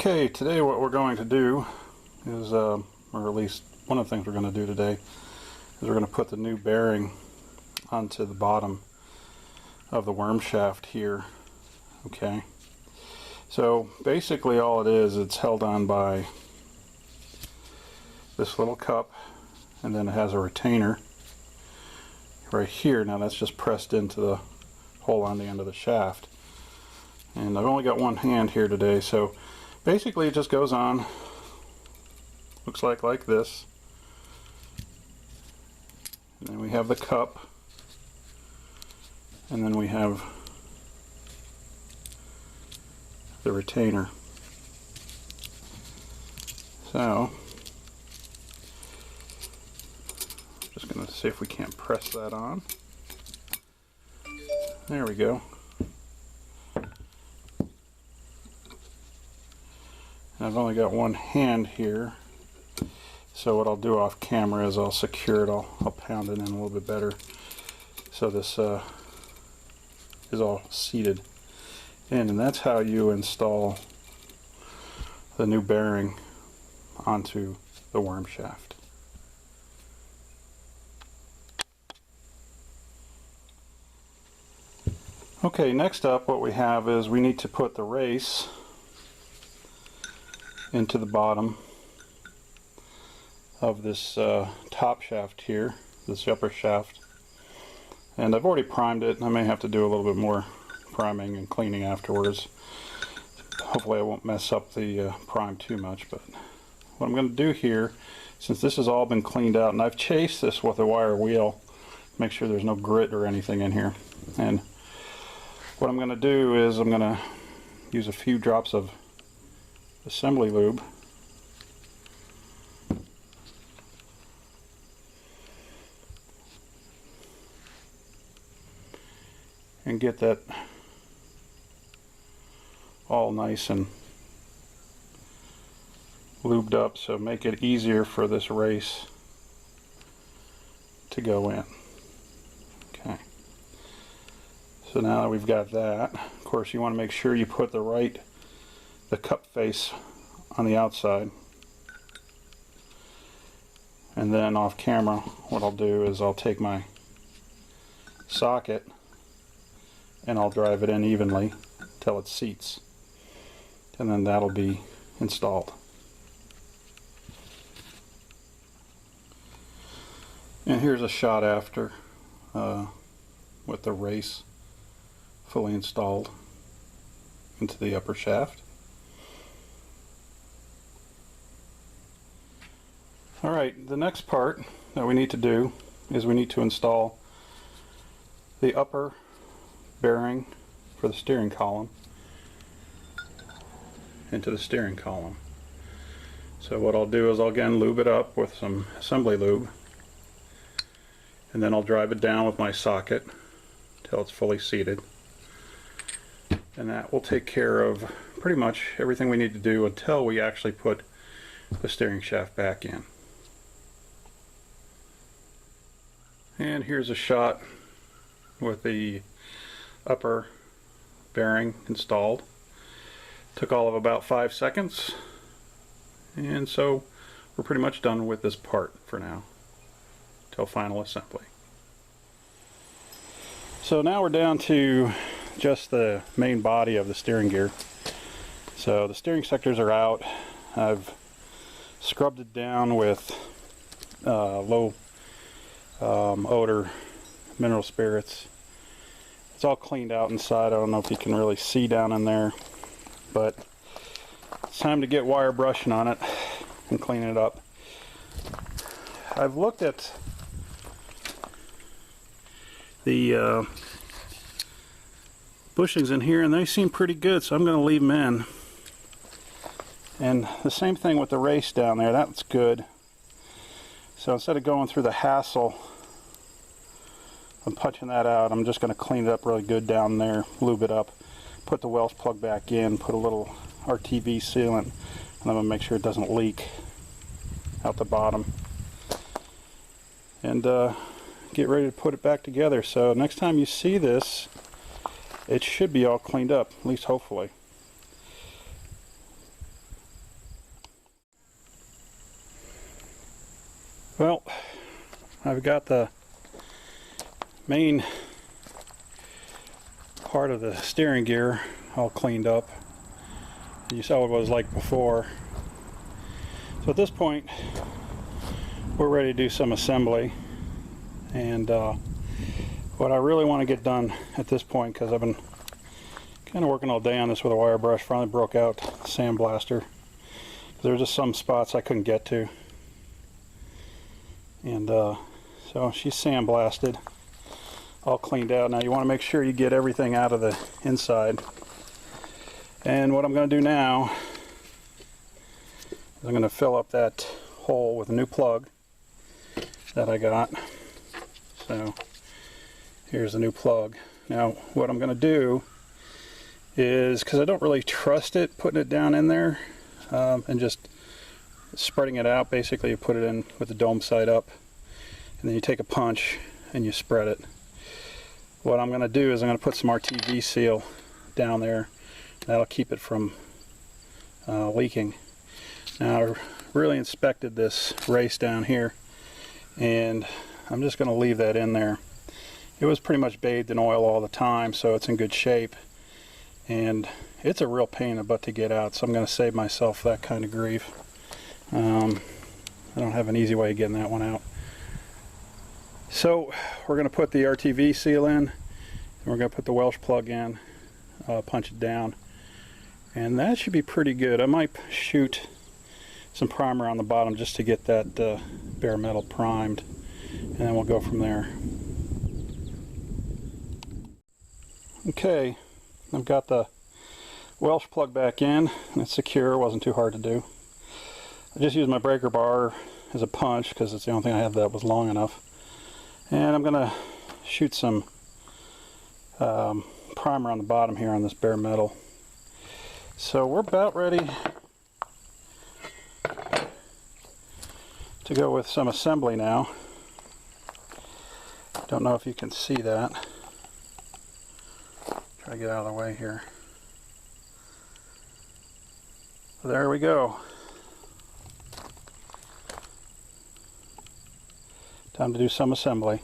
Okay, today what we're going to do is, or at least one of the things we're going to do today, is we're going to put the new bearing onto the bottom of the worm shaft here. Okay, so basically all it is, it's held on by this little cup, and then it has a retainer right here. Now that's just pressed into the hole on the end of the shaft. And I've only got one hand here today, so basically it just goes on, looks like this. And then we have the cup, and then we have the retainer. So I'm just going to see if we can't press that on. There we go. I've only got one hand here, so what I'll do off camera is I'll secure it, I'll pound it in a little bit better, so this is all seated in, and that's how you install the new bearing onto the worm shaft. Okay, next up what we have is we need to put the race into the bottom of this top shaft here, this upper shaft, and I've already primed it. I may have to do a little bit more priming and cleaning afterwards. Hopefully I won't mess up the prime too much, but what I'm going to do here, since this has all been cleaned out, and I've chased this with a wire wheel, make sure there's no grit or anything in here, and what I'm going to do is I'm going to use a few drops of assembly lube and get that all nice and lubed up, so make it easier for this race to go in. Okay, so now that we've got that, of course you want to make sure you put the cup face on the outside, and then off camera what I'll do is I'll take my socket and I'll drive it in evenly till it seats, and then that'll be installed. And here's a shot after with the race fully installed into the upper shaft. Alright, the next part that we need to do is we need to install the upper bearing for the steering column into the steering column. So what I'll do is I'll again lube it up with some assembly lube, and then I'll drive it down with my socket till it's fully seated, and that will take care of pretty much everything we need to do until we actually put the steering shaft back in. And here's a shot with the upper bearing installed. Took all of about 5 seconds, and so we're pretty much done with this part for now till final assembly. So now we're down to just the main body of the steering gear. So the steering sectors are out. I've scrubbed it down with low odor mineral spirits. It's all cleaned out inside. I don't know if you can really see down in there, but it's time to get wire brushing on it and clean it up. I've looked at the bushings in here and they seem pretty good, so I'm going to leave them in. And the same thing with the race down there, that's good. So instead of going through the hassle of punching that out, I'm just going to clean it up really good down there, lube it up, put the Welsh plug back in, put a little RTV sealant, and I'm going to make sure it doesn't leak out the bottom, and get ready to put it back together. So next time you see this, it should be all cleaned up, at least hopefully. I've got the main part of the steering gear all cleaned up. You saw what it was like before. So at this point, we're ready to do some assembly. And what I really want to get done at this point, because I've been kind of working all day on this with a wire brush, finally broke out the sandblaster. There were just some spots I couldn't get to. And so she's sandblasted, all cleaned out. Now you want to make sure you get everything out of the inside. And what I'm going to do now is I'm going to fill up that hole with a new plug that I got. So here's a new plug. Now what I'm going to do is, because I don't really trust it, putting it down in there and just spreading it out. Basically you put it in with the dome side up, and then you take a punch and you spread it. What I'm going to do is I'm going to put some RTV seal down there. That'll keep it from leaking. Now I really inspected this race down here, and I'm just going to leave that in there. It was pretty much bathed in oil all the time, so it's in good shape, and it's a real pain in the butt to get out, so I'm going to save myself that kind of grief. I don't have an easy way of getting that one out. So we're going to put the RTV seal in, and we're going to put the Welsh plug in, punch it down, and that should be pretty good. I might shoot some primer on the bottom just to get that bare metal primed, and then we'll go from there. Okay, I've got the Welsh plug back in. It's secure, it wasn't too hard to do. I just used my breaker bar as a punch because it's the only thing I had that was long enough. And I'm going to shoot some primer on the bottom here on this bare metal. So we're about ready to go with some assembly now. Don't know if you can see that. Try to get out of the way here. There we go. Time to do some assembly.